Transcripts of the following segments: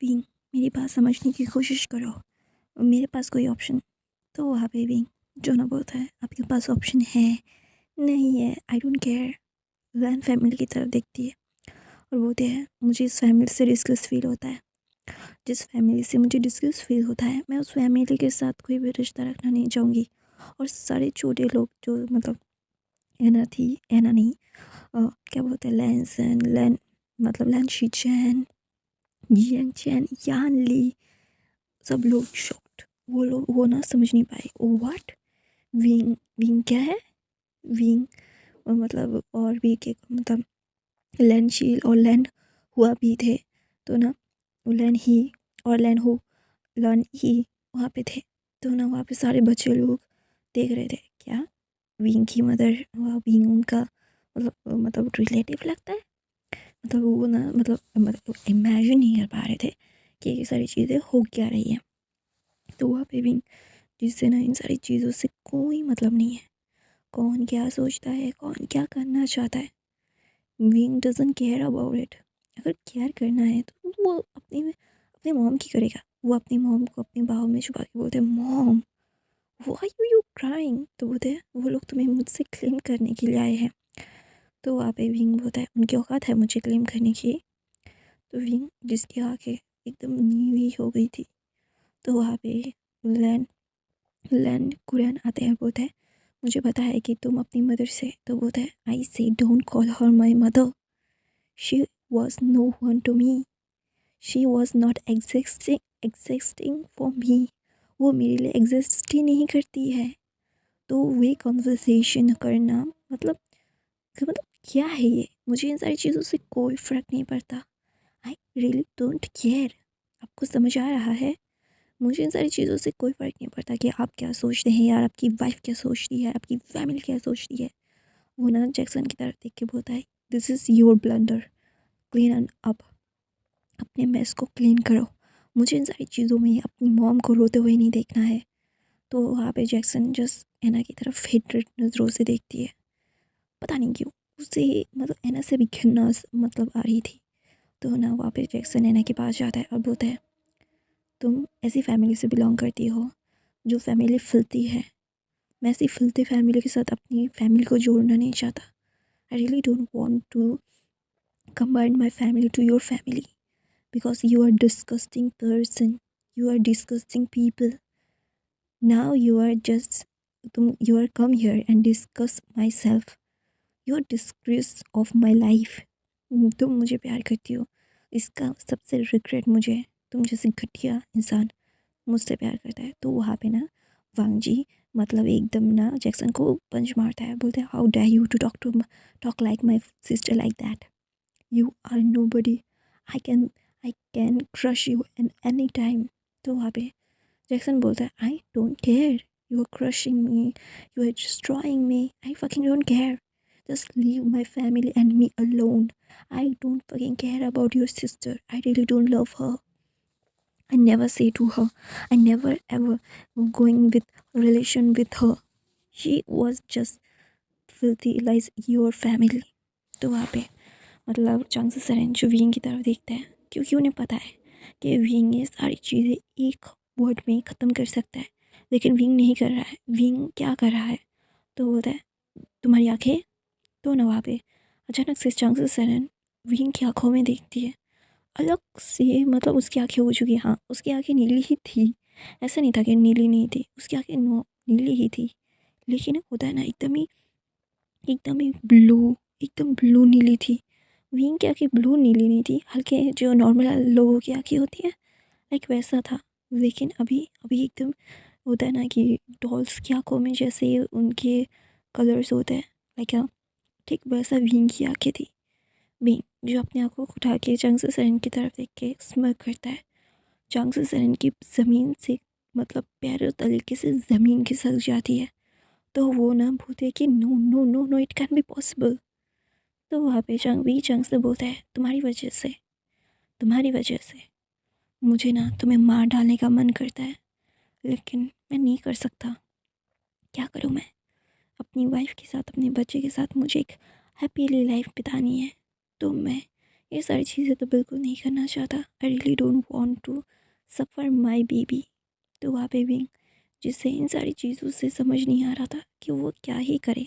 Wing, मेरी बात समझने की कोशिश करो, मेरे पास कोई ऑप्शन। तो वहाँ पे विंग जो ना बोलता है आपके पास ऑप्शन है नहीं है, आई डोंट केयर। लैन फैमिली की तरफ देखती है और बोलते हैं मुझे इस फैमिली से डिस्गस्ट फील होता है। जिस फैमिली से मुझे डिस्गस्ट फील होता है मैं उस फैमिली के साथ कोई भी रिश्ता रखना नहीं चाहूँगी। और सारे छोटे लोग जो मतलब एना नहीं, क्या बोलते हैं, लैंसन लैन, मतलब लैन शीचैन, जियांग चैन, यान ली, सब लोग शॉक्ड। वो लोग वो ना समझ नहीं पाए। व्हाट, विंग विंग क्या है? विंग मतलब और भी के मतलब लैन शील और लैन हुआ भी थे। तो ना लैन ही और लैन हो, लैन ही वहाँ पे थे। तो ना वहाँ पे सारे बच्चे लोग देख रहे थे क्या विंग की मदर, विंग उनका मतलब रिलेटिव लगता है। मतलब वो ना मतलब इमेजिन नहीं कर पा रहे थे कि ये सारी चीज़ें हो क्या रही हैं। तो वहाँ पे विंग जिससे ना इन सारी चीज़ों से कोई मतलब नहीं है, कौन क्या सोचता है, कौन क्या करना चाहता है, wing doesn't care about it. अगर केयर करना है तो वो अपनी मॉम की करेगा। वो अपनी मॉम को अपनी बाहों में छुपा के बोलते हैं मॉम व्हाई यू क्राइंग। तो बोलते हैं वो लोग तुम्हें मुझसे क्लेम करने के लिए आए हैं। तो वहाँ पे विंग बोलता है उनकी औकात है मुझे क्लेम करने की। तो विंग जिसकी आँखें एकदम नीली हो गई थी, तो वहाँ पे लैन लैन कुरैन आते हैं, बोलते हैं मुझे पता है कि तुम अपनी मदर से। तो बोलता है I say don't call her my mother, she was no one to me, she was not existing for me. वो मेरे लिए एग्जिस्ट ही नहीं करती है। तो वे कॉन्वर्सेशन करना मतलब क्या है ये? मुझे इन सारी चीज़ों से कोई फ़र्क नहीं पड़ता। आई रियली डोंट केयर। आपको समझ आ रहा है? मुझे इन सारी चीज़ों से कोई फ़र्क नहीं पड़ता कि आप क्या सोचते हैं यार, आपकी वाइफ क्या सोचती है, आपकी फैमिली क्या सोचती है। वो ना जैक्सन की तरफ देख के बोलता है this is your blunder, clean and up, अपने मेस को क्लीन करो। मुझे इन सारी चीज़ों में अपनी मॉम को रोते हुए नहीं देखना है। तो वहाँ पे जैक्सन जस्ट एना की तरफ हेट्रेड नज़रों से देखती है। पता नहीं क्यों उसे मतलब एना से भी घिरना मतलब आ रही थी। तो ना वहाँ पे जैक्सन एना के पास जाता है और बोलता है तुम ऐसी फैमिली से बिलोंग करती हो जो फैमिली फिल्थी है। मैं ऐसी फिल्थी फैमिली के साथ अपनी फैमिली को जोड़ना नहीं चाहता। I really don't want to combine my family to your family because you are disgusting person, you are disgusting people. Now you are just you are come here and discuss myself, you are disgrace of my life. तुम मुझे प्यार करती हो, इसका सबसे regret मुझे है। तुम जैसे घटिया इंसान मुझसे प्यार करता है। तो वहाँ पे ना वांग जी मतलब एकदम ना जैक्सन को पंच मारता है, बोलते हैं how dare you to talk like my sister like that, you are nobody, I can crush you an any time. तो वहाँ पे जैक्सन बोलता है I don't care, you are crushing me, you are destroying me, I fucking don't care, just leave my family and me alone. I don't fucking care about your sister. I really don't love her. I never say to her, I never ever going with relation with her. She was just filthy like your family. तो वहाँ पे मतलब चांग से सरेन जो wing की तरफ देखते हैं, क्योंकि उन्हें पता है कि विंग ये सारी चीज़ें एक वर्ड में ख़त्म कर सकता है। लेकिन विंग नहीं कर रहा है। विंग क्या कर रहा है? तो बोलता है तुम्हारी आँखें। तो ना वहाँ पे अचानक से चांग से सरेन विंग की आँखों में देखती है अलग से, मतलब उसकी आँखें हो चुकी, हाँ उसकी आँखें नीली ही थी। ऐसा नहीं था कि नीली नहीं थी, उसकी आँखें नीली ही थी। लेकिन होता है ना एकदम ही ब्लू, एकदम ब्लू नीली थी। विंग की आँखें ब्लू नीली नहीं थी, हल्के जो नॉर्मल लोगों की आँखें होती हैं लाइक वैसा था। लेकिन अभी अभी एकदम होता है ना कि डॉल्स की आँखों में जैसे उनके कलर्स होते हैं लाइक, ठीक वैसा विंग की आँखें थी। विंग जो अपनी आँखों को उठा के चांग से सरेन की तरफ देख के स्mirk करता है। चांग से सरेन की ज़मीन से मतलब पैरों तरीके से ज़मीन खिसक जाती है। तो वो ना बोलते हैं कि no no no no it can be possible. तो वहाँ पे चांग से बोलता है तुम्हारी वजह से मुझे ना तुम्हें मार डालने का मन करता है, लेकिन मैं नहीं कर सकता। क्या करूँ मैं? अपनी वाइफ के साथ अपने बच्चे के साथ मुझे एक हैप्पीली लाइफ बितानी है। तो मैं ये सारी चीज़ें तो बिल्कुल नहीं करना चाहता। I really don't want to suffer my baby. तो वहाँ पे भी जिससे इन सारी चीज़ों से समझ नहीं आ रहा था कि वो क्या ही करे,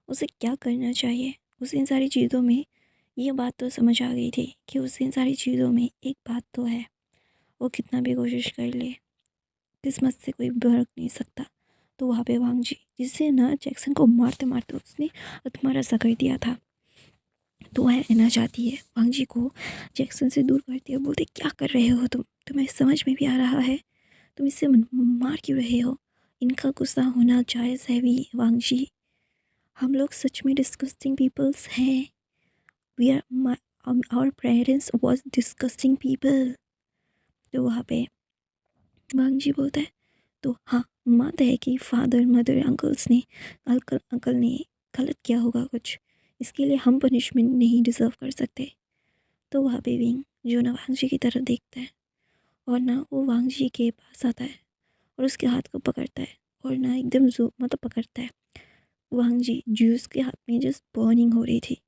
उसे क्या करना चाहिए। उसे इन सारी चीज़ों में ये बात तो समझ आ गई थी कि उसे इन सारी चीज़ों में एक बात तो है, वो कितना भी कोशिश कर ले किस्मत से कोई भड़क नहीं सकता। तो वहाँ पे वांग जी जिससे ना जैक्सन को मारते मारते उसने आत्महत्या सा कर दिया था, तो वह रहना चाहती है वांग जी को जैक्सन से दूर करती है। बोलते क्या कर रहे हो तुम, तुम्हें समझ में भी आ रहा है, तुम इससे मार क्यों रहे हो। इनका गुस्सा होना जायज़ है भी वांग जी, हम लोग सच में डिस्कस्टिंग पीपल्स हैं। We are our parents was disgusting people. तो वहाँ पे वांग जी बोलता है तो हाँ मानते है कि फादर मदर अंकल ने गलत किया होगा कुछ, इसके लिए हम पनिशमेंट नहीं डिज़र्व कर सकते। तो वहाँ पे विंग जो ना वांग जी की तरफ देखता है और ना वो वांग जी के पास आता है और उसके हाथ को पकड़ता है और ना एकदम जो मतलब पकड़ता है। वांग जी जूस के हाथ में जस्ट बर्निंग हो रही थी।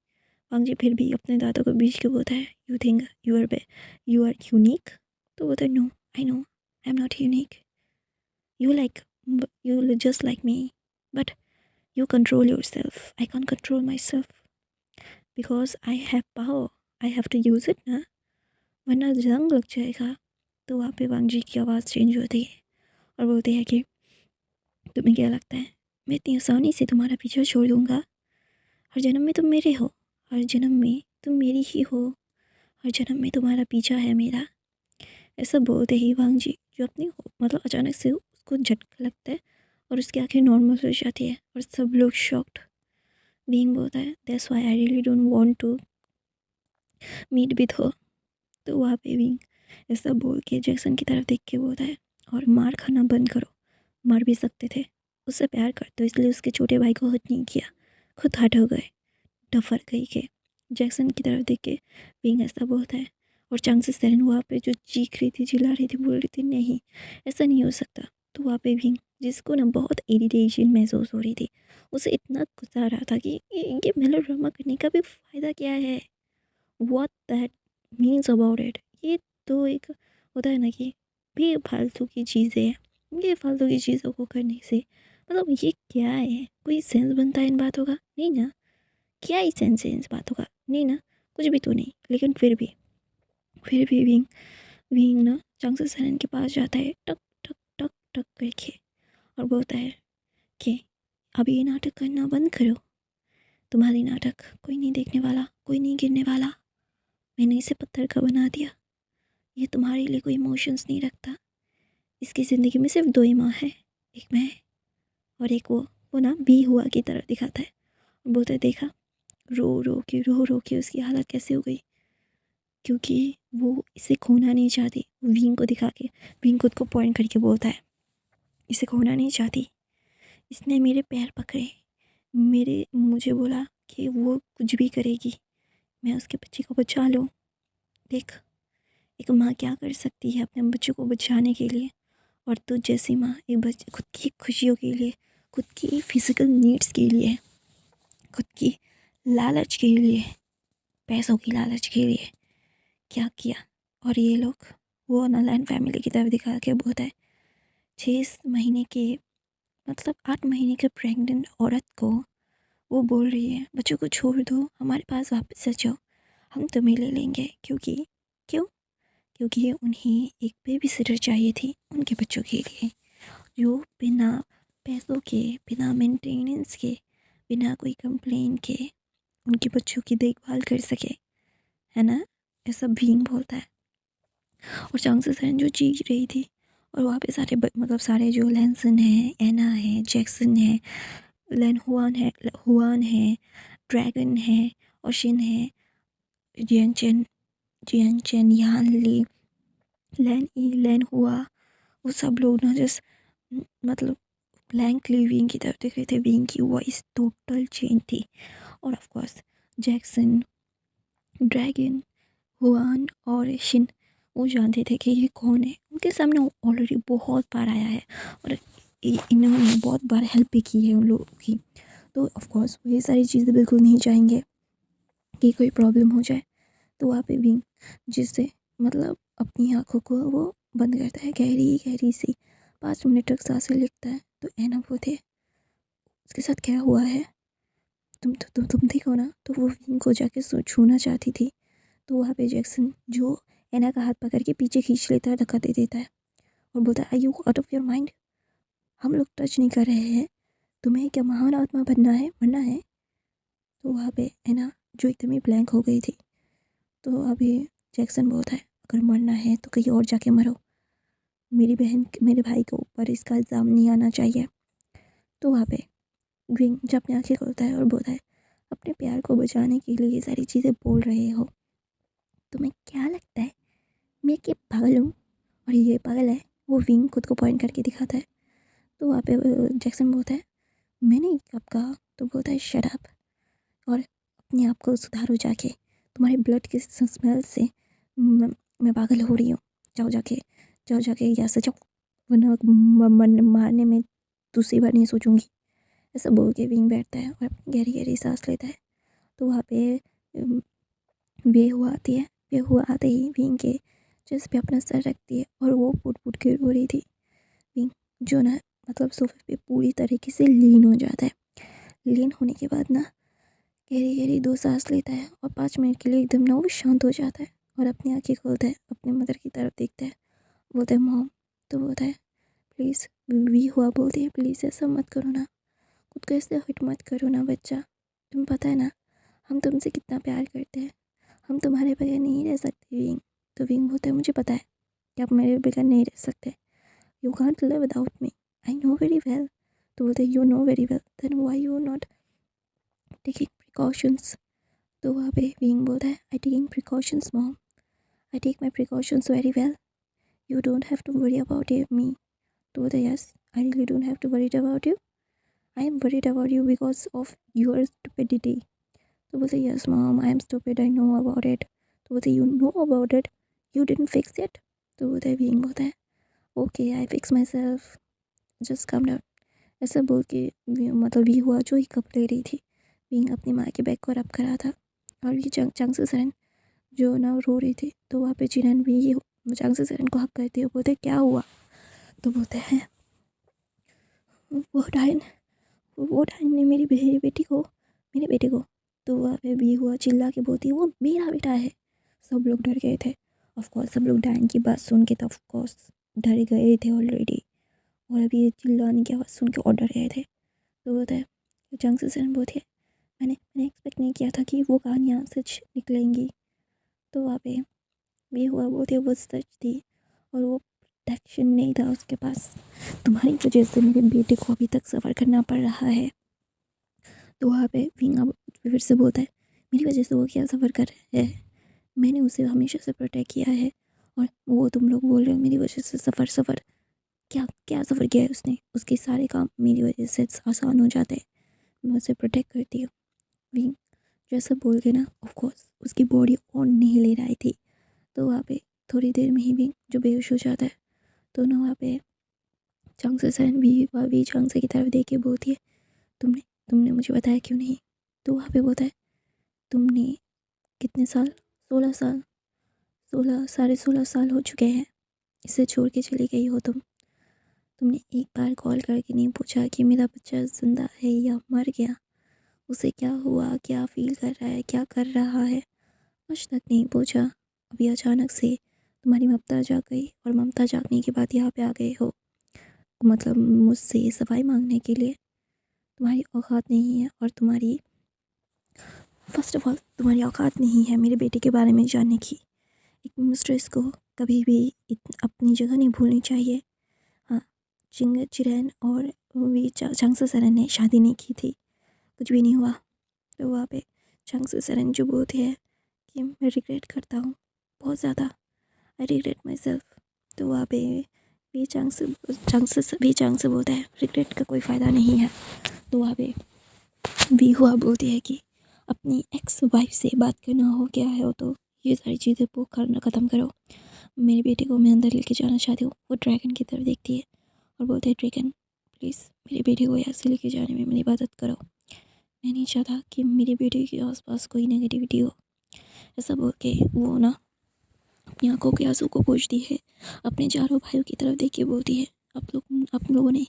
वांग जी फिर भी अपने दांतों को बीच के बोलता है you think you are unique. तो बोलता है no I know I am not unique, you like you just like me, but you control yourself, I can't control myself because I have power, I have to use it ना, वरना जंग लग जाएगा। तो वहाँ पे वांग जी की आवाज़ चेंज होती है और बोलते हैं कि तुम्हें क्या लगता है मैं इतनी आसानी से तुम्हारा पीछा छोड़ दूँगा। हर जन्म में तुम मेरे हो, हर जन्म में तुम मेरी ही हो, हर जन्म में तुम्हारा पीछा है मेरा। ऐसा बोलते ही वांग जी जो अपनी मतलब अचानक से उसको झटका लगता है और उसकी आंखें नॉर्मल हो जाती है और सब लोग शॉक्ड। बीइंग बोलता है that's why I really don't want to meet with her. तो वहाँ पे बीइंग ऐसा बोल के जैक्सन की तरफ देख के बोलता है और मार खाना बंद करो, मार भी सकते थे, उससे प्यार करते हो इसलिए उसके छोटे भाई को हर्ट नहीं किया, खुद हर्ट हो गए डफर गई के। जैक्सन की तरफ देख के बीइंग ऐसा बोलता है और चांसेस सेरन वहाँ पे जो चीख रही थी चिल्ला रही थी बोल रही थी नहीं ऐसा नहीं हो सकता। तो वहाँ पे भी जिसको ना बहुत इरिटेशन महसूस हो रही थी, उसे इतना गुस्सा आ रहा था कि ये मेलोड्रामा करने का भी फ़ायदा क्या है, what that means about it. ये तो एक होता है ना कि बेफालतू की चीज़ें हैं, ये फालतू की चीज़ों को करने से मतलब ये क्या है, कोई सेंस बनता है इन बातों का नहीं ना, क्या ही सेंस है इन बातों का नहीं ना, कुछ भी तो नहीं। लेकिन फिर भी विंग विंग ना चांगसू सैनन के पास जाता है टक टक टक टक करके और बोलता है कि अभी ये नाटक करना बंद करो, तुम्हारी नाटक कोई नहीं देखने वाला, कोई नहीं गिरने वाला, मैंने इसे पत्थर का बना दिया, ये तुम्हारे लिए कोई इमोशंस नहीं रखता, इसकी ज़िंदगी में सिर्फ दो ही माँ है, एक मैं और एक वो ना बी हुआ की तरह दिखाता है और बोलता है देखा रो रो के उसकी हालत कैसे हो गई, क्योंकि वो इसे खोना नहीं चाहती। विंग को दिखा के विंग खुद को पॉइंट करके बोलता है इसे खोना नहीं चाहती, इसने मेरे पैर पकड़े, मुझे बोला कि वो कुछ भी करेगी मैं उसके बच्चे को बचा लूँ। देख एक माँ क्या कर सकती है अपने बच्चों को बचाने के लिए, और तू जैसी माँ एक बच्चे खुद की खुशियों के लिए, खुद की फिज़िकल नीड्स के लिए, खुद की लालच के लिए, पैसों की लालच के लिए क्या किया। और ये लोग वो नालैंड फैमिली की तरफ दिखा के बोलता है 6 महीने के मतलब 8 महीने के प्रेग्नेंट औरत को वो बोल रही है बच्चों को छोड़ दो हमारे पास वापस आ जाओ, हम तुम्हें ले लेंगे। क्यों क्योंकि उन्हें एक बेबी सिटर चाहिए थी उनके बच्चों के लिए, जो बिना पैसों के, बिना मेंटेनेंस के, बिना कोई कंप्लेन के उनके बच्चों की देखभाल कर सके, है ना। ऐसा भींग बोलता है और चांग से सहन जो चीख रही थी और वहाँ पे सारे मतलब सारे जो लैंसन है, एना है, जैक्सन है, हुआन है, ड्रैगन है और शिन है, जियन चेन यान ली, लैन हुआ, वो सब लोग ना जस्ट मतलब ब्लैंकली विंग की तरफ देख रहे थे। विंग की वॉइस टोटल चेंज थी और of course Jackson, dragon, Hwan और शिन वो जानते थे कि ये कौन है, उनके सामने ऑलरेडी बहुत बार आया है और इन्होंने बहुत बार हेल्प भी की है उन लोगों की। तो ऑफ कोर्स वो ये सारी चीज़ें बिल्कुल नहीं चाहेंगे कि कोई प्रॉब्लम हो जाए। तो वहाँ पे विंग जिससे मतलब अपनी आँखों को वो बंद करता है, गहरी गहरी सी 5 मिनट तक सांसें लेता है। तो एना बोलती है उसके साथ क्या हुआ है, तुम ठीक हो ना। तो वो विंग को जाके छूना चाहती थी। तो वहाँ पे जैक्सन जो एना का हाथ पकड़ के पीछे खींच लेता है, धक्का दे देता है और बोलता है, I you out of your mind, हम लोग टच नहीं कर रहे हैं, तुम्हें क्या महान आत्मा बनना है, मरना है। तो वहाँ पे एना जो एकदम ही ब्लैंक हो गई थी। तो अभी जैक्सन बोलता है, अगर मरना है तो कहीं और जाके मरो, मेरी बहन मेरे भाई के ऊपर इसका इल्ज़ाम नहीं आना चाहिए। तो वहाँ पे विंग जब अपनी आँखें खोलता है और बोलता है, अपने प्यार को बचाने के लिए ये सारी चीज़ें बोल रहे हो, तुम्हें क्या लगता है मैं कि पागल हूँ और ये पागल है। वो विंग खुद को पॉइंट करके दिखाता है। तो वहाँ पे जैक्सन बोलता है, मैंने कब कहा। तो बोलता है, शट अप और अपने आप को सुधारो जाके, तुम्हारे ब्लड की स्मेल से मैं पागल हो रही हूँ, जाओ जाके यहाँ से जाओ, वरना मारने में दूसरी बार नहीं सोचूंगी। ऐसा बोल के विंग बैठता है और अपनी गहरी गहरी सांस लेता है। तो वहाँ पे बेहुआ आती है। बेहुआ आते ही विंग के चेस्ट पे अपना सर रखती है और वो फुट फुट के रो रही थी। विंग जो ना मतलब सोफे पे पूरी तरीके से लीन हो जाता है। लीन होने के बाद ना गहरी गहरी 2 सांस लेता है और 5 मिनट के लिए एकदम ना वो शांत हो जाता है और अपनी आँखें खोलता है, अपने मदर की तरफ देखता है, बोलता है मॉम। तो बोलता है, प्लीज़। वी हुआ बोलती है, प्लीज़ ऐसा मत करो ना, खुद को ऐसे हर्ट मत करो ना बच्चा, तुम्हें पता है ना हम तुमसे कितना प्यार करते हैं, हम तुम्हारे बगैर नहीं रह सकते विंग। तो विंग बोलता है, मुझे पता है कि आप मेरे बगैर नहीं रह सकते, you can't live without me, I know very well. तो बोलते हैं, you know very well, then why you not taking precautions. तो वहाँ पे विंग बोलता है, I taking precautions mom, I take my precautions very well, you don't have to worry about me. To the yes, I really don't have to worry about you. I am worried about you because of your stupidity. To the yes, mom, I am stupid. I know about it. To the you know about it. You didn't fix it. तो बोलता है wing बोलता है, okay I fix my self, just come down. ऐसा बोल के मतलब we हुआ जो ही कप ले रही थी, विंग अपनी माँ के बैग को रब करा था और ये चंग से सरन जो ना रो रही थी। तो वहाँ पे चिरन भी ये चंग से सरन को हक करती है, बोलते क्या हुआ। तो बोलते हैं, वो डायन ने मेरे बेटे को। तो वहाँ पे भी हुआ चिल्ला के बोलती है, वो मेरा बेटा है। सब लोग डर गए थे। ऑफ कोर्स सब लोग डायन की बात सुन के तो ऑफ कोर्स डर गए थे ऑलरेडी, और अभी ये चिल्लाने की आवाज़ सुन के और डर गए थे। तो बोलता है, जंग से सरन बोलती है, मैंने एक्सपेक्ट नहीं किया था कि वो कहानियाँ सच निकलेंगी। तो वहाँ पे भी हुआ बोलती है, वो सच थी और वो प्रोटेक्शन नहीं था उसके पास, तुम्हारी वजह से मेरे बेटे को अभी तक सफ़र करना पड़ रहा है। तो वहाँ पे विंग अब फिर से बोलता है, मेरी वजह से वो क्या सफ़र कर रहा है, मैंने उसे हमेशा से प्रोटेक्ट किया है, और वो तुम लोग बोल रहे हो मेरी वजह से सफ़र क्या क्या सफ़र किया है उसने, उसके सारे काम मेरी वजह से आसान हो जाते हैं, मैं उसे प्रोटेक्ट करती हूँ। विंग जैसा बोल के ना ऑफ कोर्स उसकी बॉडी ऑन नहीं ले रही थी। तो वहाँ पे थोड़ी देर में ही विंग जो बेहोश हो जाता है। तो ना वहाँ पे चंग से सहन भी चंग से की तरफ देख के बोलती है, तुमने तुमने मुझे बताया क्यों नहीं। तो वहाँ पे बोलता है, तुमने कितने साल, 16 साल, 16 साढ़े 16 साल हो चुके हैं इसे छोड़ के चली गई हो तुमने एक बार कॉल करके नहीं पूछा कि मेरा बच्चा ज़िंदा है या मर गया, उसे क्या हुआ, क्या फील कर रहा है, क्या कर रहा है, आज तक नहीं पूछा। अभी अचानक से तुम्हारी ममता जाग गई और ममता जागने के बाद यहाँ पे आ गए हो, मतलब मुझसे सफाई मांगने के लिए। तुम्हारी औकात नहीं है, और तुम्हारी फर्स्ट ऑफ ऑल तुम्हारी औकात नहीं है मेरे बेटे के बारे में जानने की। एक मिस्ट्रेस को कभी भी अपनी जगह नहीं भूलनी चाहिए। हाँ, चिरैन और वी चांगसा सरन ने शादी नहीं की थी, कुछ भी नहीं हुआ। तो वहाँ पे चांगसा सरन जो बोलते हैं कि मैं रिग्रेट करता हूँ बहुत ज़्यादा, आई रिग्रेट माई सेल्फ। तो वहाँ पे वी चांग से बोलता है, रिग्रेट का कोई फ़ायदा नहीं है। तो वहाँ पे वी हुआ बोलती है कि अपनी एक्स वाइफ से बात करना हो क्या है, हो तो ये सारी चीज़ें वो करना ख़त्म करो, मेरे बेटे को मैं अंदर लेके जाना चाहती हूँ। वो ड्रैगन की तरफ देखती है और बोलते हैं, ड्रैगन प्लीज़ मेरे बेटे को यहाँ से लेके जाने में मेरी मदद करो, मैं नहीं चाहता कि मेरे बेटे के आसपास कोई नेगेटिविटी हो। ऐसा बोल के वो ना अपनी आंखों के आंसू को पोंछती है, अपने चारों भाइयों की तरफ देख के बोलती है, आप लोगों ने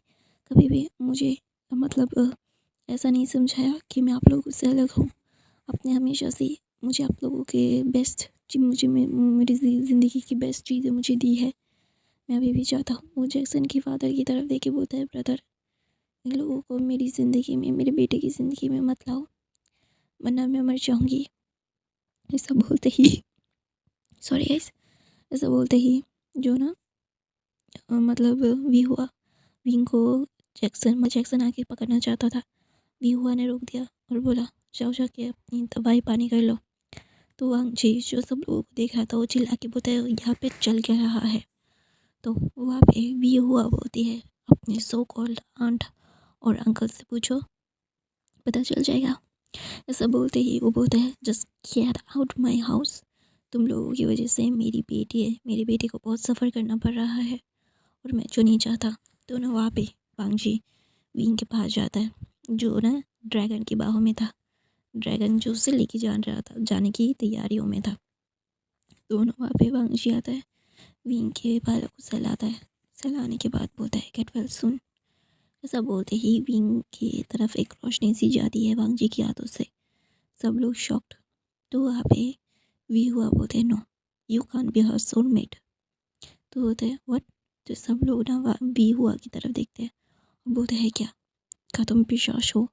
कभी भी मुझे मतलब ऐसा नहीं समझाया कि मैं आप लोगों से अलग हूँ। आपने हमेशा से मुझे आप लोगों के बेस्ट मुझे मेरी ज़िंदगी की बेस्ट चीज़ें मुझे दी है। मैं अभी भी चाहता हूँ। वो जैक्सन की फादर की तरफ देख के बोलता है, ब्रदर इन लोगों को मेरी ज़िंदगी में, मेरे बेटे की ज़िंदगी में मत लाओ, वरना मैं मर जाऊँगी। ऐसा बोलते ही सॉरी गाइस, ऐसा बोलते ही जो ना मतलब वी हुआ, विंग को जैक्सन आके पकड़ना चाहता था। वी हुआ ने रोक दिया और बोला, जाओ जाके अपनी दवाई पानी कर लो। तो वांग जी जो सब लोगों को देख रहा था वो चिल्ला के बोलता है, यहाँ पे चल क्या रहा है। तो वहाँ पे वी हुआ बोलती है, अपने सो कॉल्ड आंट और अंकल से पूछो, पता चल जाएगा। ऐसा बोलते ही वो बोलता है, just get out my house. तुम लोगों की वजह से मेरी बेटी है, मेरे बेटे को बहुत सफ़र करना पड़ रहा है और मैं जो नहीं चाहता। तो ना वहाँ पे वांग जी विंग के पास जाता है, जो ना ड्रैगन की बाहों में था। ड्रैगन जो उसे लेके जाने की तैयारियों में था। दोनों वहाँ पे वांग जी आता है, विंग के बालों को सहलाता है। सहलाने के बाद बोलता है, गेट वेल सुन। ऐसा बोलते ही विंग की तरफ एक रोशनी सी जाती है वांग जी की हाथों से। सब लोग शॉक्ड। तो वहाँ पे वी हुआ बोलते हैं, no you can be her soulmate. तो बोलते हैं व्हाट। तो सब लोग ना वी हुआ की तरफ देखते हैं और बोलते हैं, क्या तुम पिशाच हो?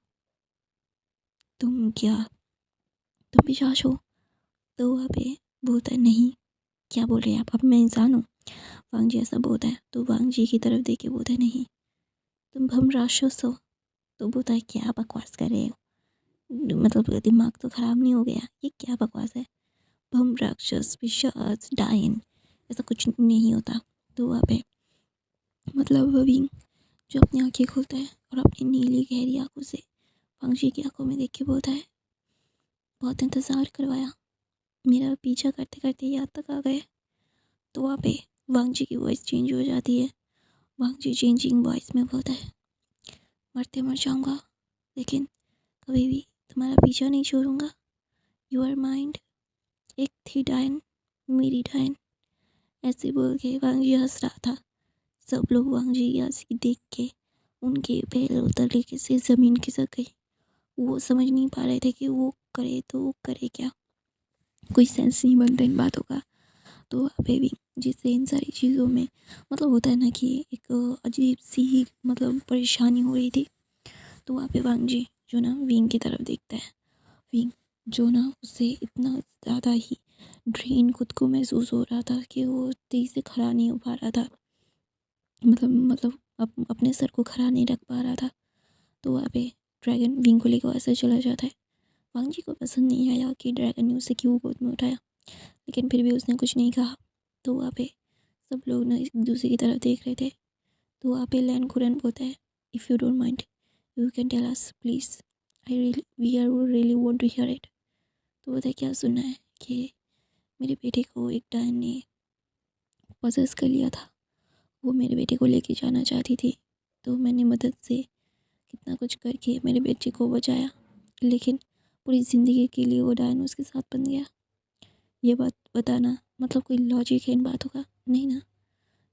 तुम पिशाच हो? तो वहाँ पे बोलता है, नहीं, क्या बोल रहे हैं आप, अब मैं इंसान हूँ। वांग जी ऐसा बोलता है तो वांग जी की तरफ देख के बोलता है, नहीं, तुम भम राक्षस हो। तो बोलता है, क्या बकवास कर रहे हो, मतलब दिमाग तो ख़राब नहीं हो गया, ये क्या बकवास है? भम राक्षस पिशाच डायन ऐसा कुछ नहीं होता। तो वहाँ पे मतलब विंग जो अपनी आंखें खोलता है और अपनी नीली गहरी आंखों से वांग जी की आंखों में देख के बोलता है, बहुत इंतज़ार करवाया, मेरा पीछा करते करते यहाँ तक आ गए। तो वहाँ पे वांग जी की वॉइस चेंज हो जाती है। वांग जी चेंजिंग वॉइस में बोलता है, मरते मर जाऊँगा लेकिन कभी भी तुम्हारा पीछा नहीं छोड़ूंगा। You are mine. एक थी डायन, मेरी डायन। ऐसे बोल के वांग जी हंस रहा था। सब लोग वांग जी की हंसी देख के उनके पैर उतर के से ज़मीन खिसक गई। वो समझ नहीं पा रहे थे कि वो करे तो वो करे क्या। कोई सेंस नहीं बनता इन बातों का। तो वहाँ पे भी जिससे इन सारी चीज़ों में मतलब होता है ना कि एक अजीब सी ही मतलब परेशानी हो रही थी। तो वहाँ पे वांग जी जो ना विंग की तरफ देखता है। विंग जो ना उसे इतना ज़्यादा ही ड्रेन खुद को महसूस हो रहा था कि वो तेज़ी से खड़ा नहीं हो पा रहा था। मतलब अपने सर को खड़ा नहीं रख पा रहा था। तो वहाँ पे ड्रैगन विंग को लेकर ऐसे चला जाता है। वांग जी को पसंद नहीं आया कि ड्रैगन ने उसे क्यों गोद में उठाया, लेकिन फिर भी उसने कुछ नहीं कहा। तो वहाँ पे सब लोग ना एक दूसरे की तरफ देख रहे थे। तो वहाँ पे लैन खुरन बोलता है, if you don't mind you can tell us please, I really we are really want to hear it. तो बोलता है, क्या सुनना है? कि मेरे बेटे को एक डायन ने पॉसेस कर लिया था, वो मेरे बेटे को लेके जाना चाहती थी। तो मैंने मदद से कितना कुछ करके मेरे बेटे को बचाया, लेकिन पूरी ज़िंदगी के लिए वो डायन उसके साथ बन गया। ये बात बताना मतलब कोई लॉजिक है इन बातों का? नहीं ना,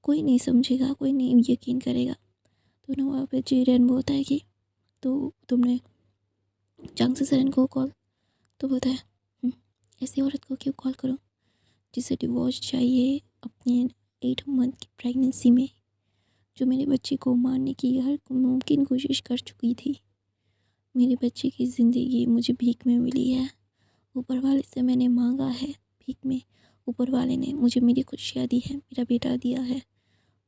कोई नहीं समझेगा, कोई नहीं यकीन करेगा। तो ना वहाँ पे जीरेन बोलता है कि तो तुमने चांगसे सरेन को कॉल। तो बोलता है, "हम्म, ऐसी औरत को क्यों कॉल करूँ जिसे डिवोर्स चाहिए अपने 8 मंथ की प्रेगनेंसी में, जो मेरे बच्चे को मारने की हर मुमकिन कोशिश कर चुकी थी। मेरे बच्चे की ज़िंदगी मुझे भीख में मिली है, ऊपर वाले से मैंने मांगा है भीख में, ऊपर वाले ने मुझे मेरी खुशियाँ दी है, मेरा बेटा दिया है,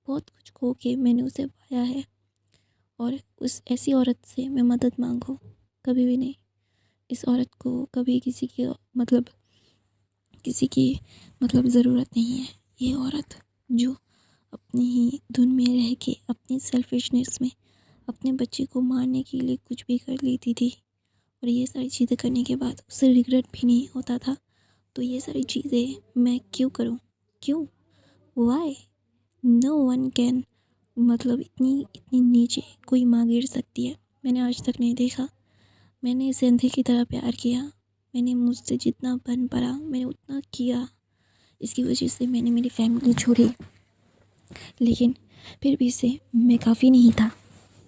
बहुत कुछ खो के मैंने उसे पाया है, और उस ऐसी औरत से मैं मदद मांगूँ? कभी भी नहीं। इस औरत को कभी किसी की मतलब ज़रूरत नहीं है। ये औरत जो अपनी ही धुन में रह के अपनी सेल्फिशनेस में अपने बच्चे को मारने के लिए कुछ भी कर लेती थी, और ये सारी चीज़ें करने के बाद उसे रिग्रेट भी नहीं होता था। तो ये सारी चीज़ें मैं क्यों करूँ? क्यों? वाई? नो वन कैन मतलब इतनी इतनी नीचे कोई माँ गिर सकती है? मैंने आज तक नहीं देखा। मैंने इसे अंधे की तरह प्यार किया। मैंने मुझसे जितना बन पड़ा मैंने उतना किया। इसकी वजह से मैंने मेरी फैमिली छोड़ी, लेकिन फिर भी इसे मैं काफ़ी नहीं था।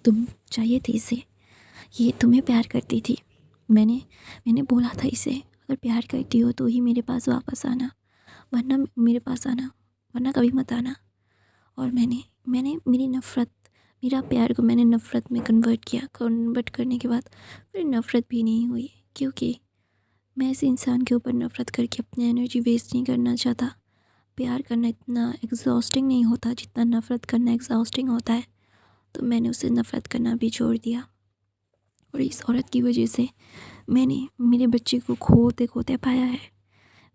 तुम चाहिए थे इसे, ये तुम्हें प्यार करती थी। मैंने बोला था इसे, अगर प्यार करती हो तो ही मेरे पास वापस आना, वरना मेरे पास आना, वरना कभी मत आना। और मैंने मेरा प्यार को मैंने नफ़रत में कन्वर्ट किया। कन्वर्ट करने के बाद फिर नफ़रत भी नहीं हुई, क्योंकि मैं ऐसे इंसान के ऊपर नफ़रत करके अपनी एनर्जी वेस्ट नहीं करना चाहता। प्यार करना इतना एग्जॉस्टिंग नहीं होता जितना नफ़रत करना एग्जॉस्टिंग होता है। तो मैंने उसे नफ़रत करना भी छोड़ दिया। और इस औरत की वजह से मैंने मेरे बच्चे को खोते खोते पाया है।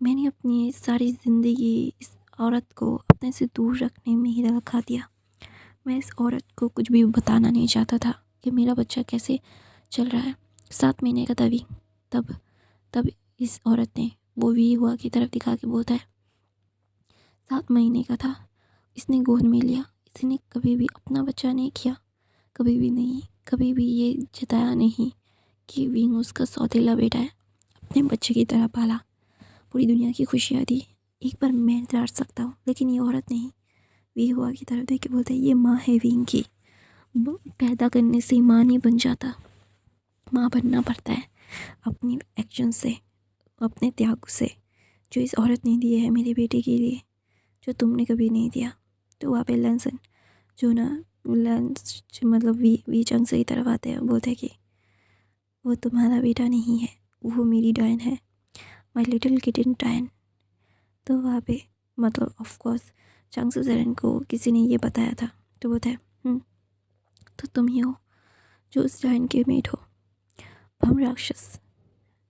मैंने अपनी सारी ज़िंदगी इस औरत को अपने से दूर रखने में ही लगा दिया। मैं इस औरत को कुछ भी बताना नहीं चाहता था कि मेरा बच्चा कैसे चल रहा है। 7 महीने का तभी तब इस औरत ने वो वी हुआ की तरफ दिखा के बोलता है, 7 महीने का था, इसने गोद में लिया। इसने कभी भी अपना बच्चा नहीं किया, कभी भी नहीं, कभी भी ये जताया नहीं कि विंग उसका सौतेला बेटा है। अपने बच्चे की तरह पाला, पूरी दुनिया की खुशियाँ दी। एक बार मैं डांट सकता हूँ, लेकिन ये औरत नहीं। वी हुआ की तरफ देख के बोलता है, ये माँ है विंग की। पैदा करने से माँ नहीं बन जाता, माँ बनना पड़ता है अपनी एक्शन से, अपने त्याग से, जो इस औरत ने दिए है मेरे बेटे के लिए, जो तुमने कभी नहीं दिया। तो वहाँ पे लंसन जो ना लंच मतलब वी चंग से की तरफ आते हैं, बोलते हैं कि वो तुम्हारा बेटा नहीं है, वो मेरी डायन है, माई लिटिल किटन डायन। तो वहाँ पे मतलब ऑफ कोर्स चंग से को किसी ने ये बताया था। तो बोलता है तो तुम ही हो जो उस डायन के मेट हो। हम राक्षस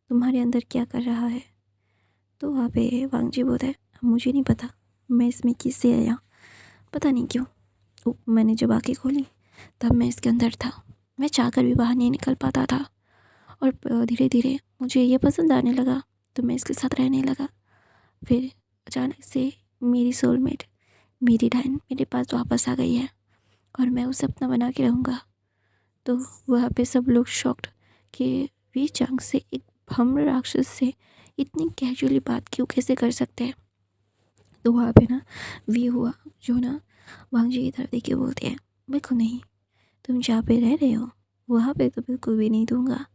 तुम्हारे अंदर क्या कर रहा है। तो वहाँ पे वांगजी बोलता है, मुझे नहीं पता मैं इसमें किससे आया, पता नहीं क्यों। मैंने जब आँखें खोली तब मैं इसके अंदर था। मैं चाहकर भी बाहर नहीं निकल पाता था। और धीरे धीरे मुझे ये पसंद आने लगा, तो मैं इसके साथ रहने लगा। फिर अचानक से मेरी सोलमेट, मेरी डायन मेरे पास वापस आ गई है और मैं उसे अपना बना के रहूँगा। तो वहाँ पे सब लोग शॉक्ड कि वी चंग से एक भ्रम राक्षस से इतनी कैजुअली बात क्यों कैसे कर सकते हैं। तो वहाँ पे ना वी हुआ जो ना वांगजी की तरफ देख के बोलते हैं, बिल्कुल नहीं, तुम जहाँ पे रह रहे हो वहाँ पे तो बिल्कुल भी नहीं दूँगा।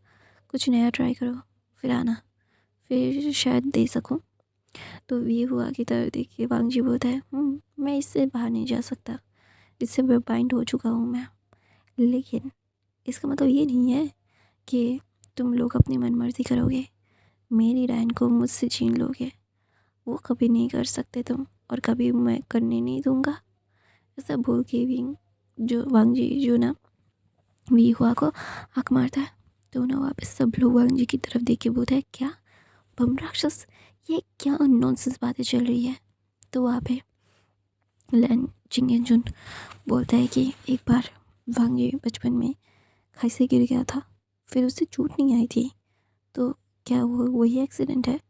कुछ नया ट्राई करो, फिर आना, फिर शायद दे सकूँ। तो वी हुआ की तरफ देख के वांगजी बोलता है, मैं इससे बाहर नहीं जा सकता, इससे मैं बाइंड हो चुका हूँ मैं। लेकिन इसका मतलब ये नहीं है कि तुम लोग अपनी मनमर्जी करोगे, मेरी डायन को मुझसे छीन लोगे। वो कभी नहीं कर सकते तुम, और कभी मैं करने नहीं दूँगा। ऐसा बोल के भी जो वांगजी जो ना वी हुआ को आँख मारता है। तो ना वहाँ पे सब लोग वांगजी की तरफ देख के बोलते हैं, क्या बम राक्षस, ये क्या नॉनसेंस बातें चल रही है। तो वहाँ पे लैन चिंगेन जुन बोलता है कि एक बार वांगजी बचपन में खाई से गिर गया था, फिर उससे चोट नहीं आई थी, तो क्या वो वही एक्सीडेंट है।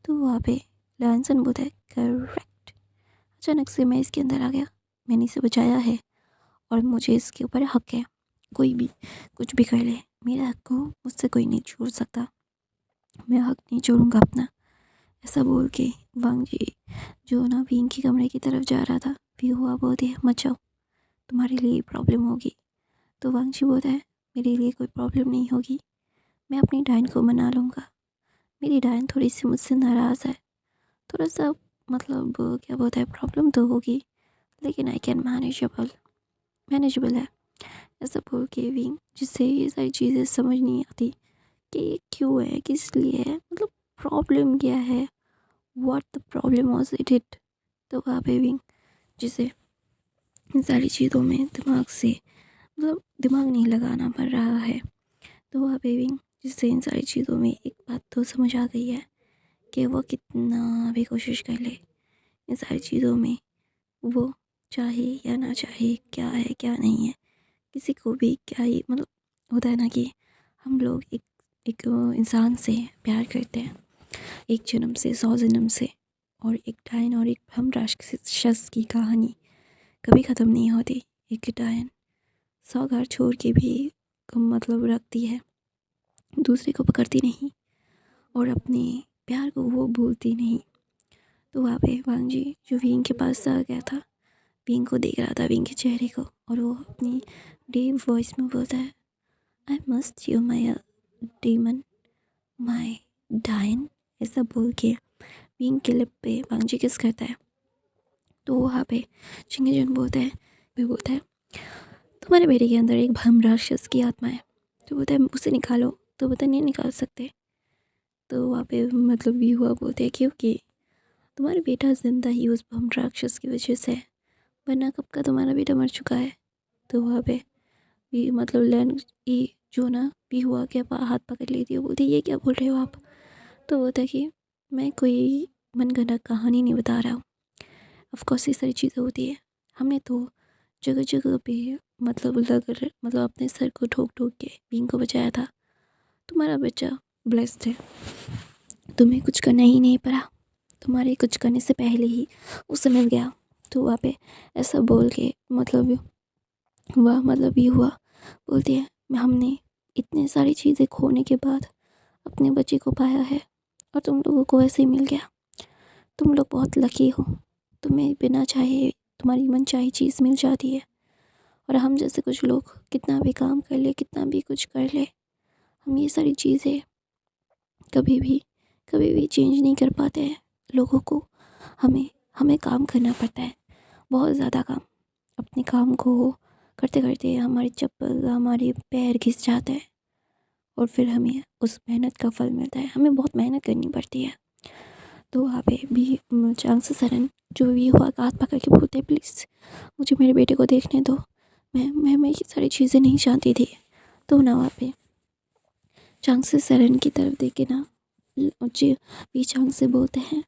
तो वहाँ पे लैनसन बोलता है, करेक्ट, अचानक से मैं इसके अंदर आ गया, मैंने इसे बचाया है और मुझे इसके ऊपर हक है। कोई भी कुछ भी कर ले, मेरा हक को मुझसे कोई नहीं छोड़ सकता, मैं हक नहीं छोड़ूंगा अपना। ऐसा बोल के वांगजी जो ना विंग के कमरे की तरफ जा रहा था, भी हुआ बोलती है, मत जाओ, तुम्हारे लिए प्रॉब्लम होगी। तो वांगजी बोलता है, मेरे लिए कोई प्रॉब्लम नहीं होगी, मैं अपनी डायन को मना लूँगा। मेरी डायन थोड़ी सी मुझसे नाराज़ है, थोड़ा सा मतलब क्या बोलता है, प्रॉब्लम तो होगी, लेकिन आई कैन मैनेजेबल है। ऐसा बोल के भी जिससे ये सारी चीज़ें समझ नहीं आती कि ये क्यों है, किस लिए है, मतलब प्रॉब्लम क्या है, what the problem was it. तो वहाँ पे भी जिसे इन सारी चीज़ों में दिमाग से मतलब दिमाग नहीं लगाना पड़ रहा है। तो वहाँ पे भी जिससे इन सारी चीज़ों में एक बात तो समझ आ गई है कि वो कितना भी कोशिश कर ले, इन सारी चीज़ों में वो चाहे या ना चाहे, क्या है क्या नहीं है, किसी को भी क्या ही मतलब होता है ना कि हम लोग एक इंसान से प्यार करते हैं, एक जन्म से 100 जन्म से, और एक डायन और एक हम राक्षस की कहानी कभी ख़त्म नहीं होती। एक डायन 100 घर छोड़ के भी मतलब रखती है, दूसरे को पकड़ती नहीं, और अपने प्यार को वो भूलती नहीं। तो वहाँ पे वांग जी जो विंग के पास आ गया था, विंग को देख रहा था, विंग के चेहरे को, और वो अपनी डीप वॉइस में बोलता है, I must you my demon my डाइन, ऐसा बोल के विंग के लिप पे वांग जी किस करता है। तो वहाँ पे चिंगेजन बोलता है तुम्हारे बेटे के अंदर एक भ्रम राक्षस की आत्मा है। तो बोलता है उसे निकालो। तो बोलता नहीं निकाल सकते। तो वहाँ पे मतलब भी हुआ बोलते हैं क्योंकि तुम्हारा बेटा जिंदा ही उस भ्रम राक्षस की वजह से है, वरना कब का तुम्हारा बेटा मर चुका है। तो वहाँ पे भी मतलब लैन ये जो ना भी हुआ के हाथ पकड़ लेती है, बोलती ये क्या बोल रहे हो आप। तो बोलता है कि मैं कोई मनगढ़ंत कहानी नहीं बता रहा हूँ। ऑफकोर्स ये सारी चीज़ें होती है। हमने तो जगह जगह पे मतलब अपने सर को ठोक ठोक के बींग को बचाया था। तुम्हारा बच्चा ब्लेस्ड है, तुम्हें कुछ करना ही नहीं पड़ा, तुम्हारे कुछ करने से पहले ही उसे मिल गया। तो वहाँ पे ऐसा बोल के मतलब ये हुआ बोलती है हमने इतने सारी चीज़ें खोने के बाद अपने बच्चे को पाया है और तुम लोगों को ऐसे ही मिल गया। तुम लोग बहुत लकी हो, तुम्हें बिना चाहे तुम्हारी मन चाही चीज़ मिल जाती है। और हम जैसे कुछ लोग कितना भी काम कर ले, कितना भी कुछ कर ले, हम ये सारी चीज़ें कभी भी चेंज नहीं कर पाते हैं। लोगों को हमें हमें काम करना पड़ता है, बहुत ज़्यादा काम। अपने काम को करते करते हमारी चप्पल, हमारे पैर घिस जाते हैं और फिर हमें उस मेहनत का फल मिलता है। हमें बहुत मेहनत करनी पड़ती है। तो वहाँ पे भी चांस सरन जो भी हुआ हाथ पकड़ के बोलते प्लीज़ मुझे मेरे बेटे को देखने दो, मैं ये सारी चीज़ें नहीं जानती थी। तो ना वहाँ पे चांस सरन की तरफ देख के ना जी भी चांग से बोलते हैं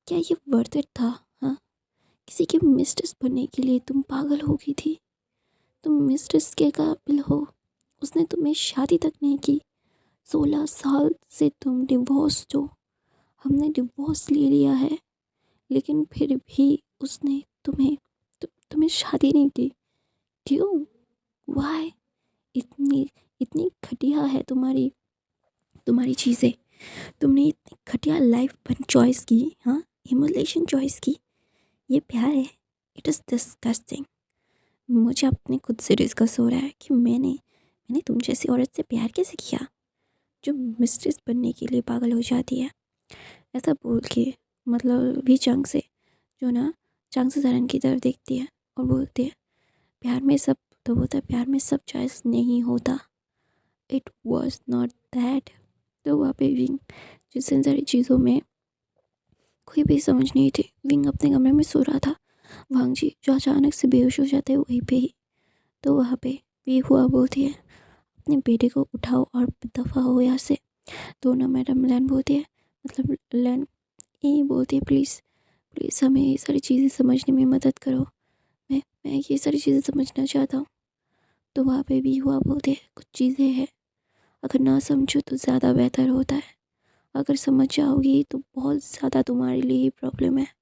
क्या ये वर्थ इट था। हाँ, किसी की मिस्ट्रेस बनने के लिए तुम पागल हो गई थी। तुम मिस्ट्रेस के काबिल हो, उसने तुम्हें शादी तक नहीं की। 16 साल से तुम डिवोर्स हो, हमने डिवोर्स ले लिया है, लेकिन फिर भी उसने तुम्हें शादी नहीं की। क्यों? वाई? इतनी इतनी घटिया है तुम्हारी चीज़ें। तुमने इतनी घटिया लाइफ बन चॉइस की। हाँ, इमोलेशन चॉइस की। ये प्यार है? It is disgusting. मुझे अपने खुद से डिस्कस हो रहा है कि मैंने तुम जैसी औरत से प्यार कैसे किया जो मिस्ट्रेस बनने के लिए पागल हो जाती है। ऐसा बोल के मतलब भी चंग से जो ना चांग से सरन की तरफ देखती है और बोलती है प्यार में सब, तो बोलता है प्यार में सब चॉइस नहीं होता। It was not that. तो वहाँ पे विंग जिस इन सारी चीज़ों में कोई भी समझ नहीं थी। विंग अपने कमरे में सो रहा था। वांग जी जो अचानक से बेहोश हो जाते हैं वहीं पे ही। तो वहाँ पे भी हुआ बोलती है अपने बेटे को उठाओ और दफ़ा हो यहाँ से। तो ना मैडम लैन बोलती है मतलब लैन ये बोलती है प्लीज़ प्लीज़ हमें ये सारी चीज़ें समझने में मदद करो। मैं ये सारी चीज़ें समझना चाहता हूँ। तो वहाँ पे भी हुआ बोलते हैं कुछ चीज़ें हैं, अगर ना समझो तो ज़्यादा बेहतर होता है, अगर समझ जाओगी तो बहुत ज़्यादा तुम्हारे लिए ही प्रॉब्लम है।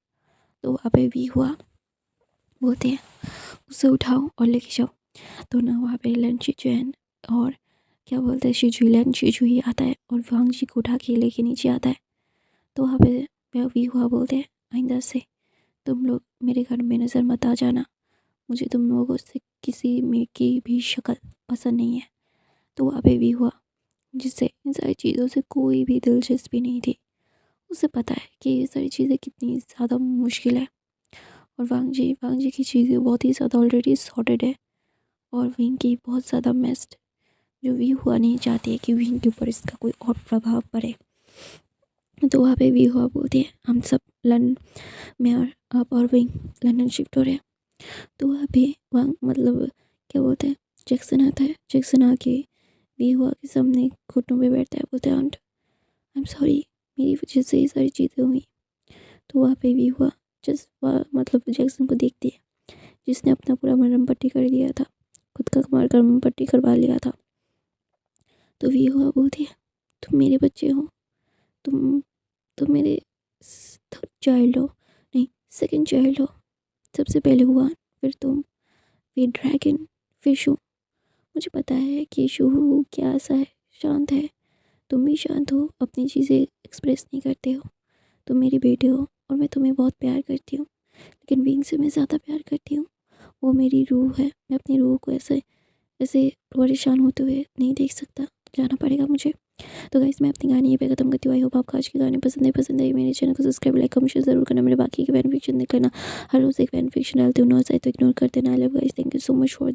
तो वहाँ पे भी हुआ बोलते हैं उसे उठाओ और लेके जाओ। तो ना वहाँ पे लन चिचुएन और क्या बोलते हैं शिजुई लन चिचुई आता है और वांग जी को उठा के लेके नीचे आता है। तो वहाँ पे भी हुआ बोलते हैं आइंदा से तुम लोग मेरे घर में नज़र मत आ जाना, मुझे तुम लोगों से किसी में की भी शक्ल पसंद नहीं है। तो वहाँ पे भी हुआ जिससे इन सारी चीज़ों से कोई भी दिलचस्पी नहीं थी। उसे पता है कि ये सारी चीज़ें कितनी ज़्यादा मुश्किल है और वांग जी की चीज़ें बहुत ही ज़्यादा ऑलरेडी सॉर्टेड है और विंग की बहुत ज़्यादा मेस्ड, जो वी हुआ नहीं चाहती है कि विंग के ऊपर इसका कोई और प्रभाव पड़े। तो वहाँ पे भी हुआ बोलते हैं हम सब लंदन में और आप और विंग लंदन शिफ्ट हो रहे हैं। तो वहाँ पे वहाँ मतलब क्या बोलते हैं जैक्सन आता है। जैक्सन आके भी हुआ के सामने घुटनों पे बैठता है, बोलता है आंट आई एम सॉरी, मेरी वजह से ये सारी चीज़ें हुई। तो वहाँ पे भी हुआ मतलब जैक्सन को देखती है जिसने अपना पूरा मरहम पट्टी कर दिया था, खुद का मरहम पट्टी करवा लिया था। तो भी हुआ बोलती है तुम मेरे बच्चे हो, तुम मेरे थर्ड चाइल्ड हो, नहीं सेकंड चाइल्ड हो। सबसे पहले हुआ, फिर तुम, फिर ड्रैगन, फिर शू। मुझे पता है कि शू कैसा है, शांत है, तुम भी शांत हो, अपनी चीज़ें एक्सप्रेस नहीं करते हो। तुम मेरी बेटे हो और मैं तुम्हें बहुत प्यार करती हूँ, लेकिन विंग से मैं ज़्यादा प्यार करती हूँ। वो मेरी रूह है, मैं अपनी रूह को ऐसे ऐसे परेशान होते हुए नहीं देख सकता, जाना पड़ेगा मुझे। तो गाइस मैं अपनी कहानी ये पे खत्म करती हूँ। आई होप आपको आज की कहानी पसंद आई मेरे चैनल को सब्सक्राइब लाइक कमेंट शेयर जरूर करना। मेरे बाकी के फैन फिक्शन देख लेना, हर रोज़ एक फैन फिक्शन डालती हूँ, ना चाहे तो इग्नोर कर देना। I love guys, thank you so much for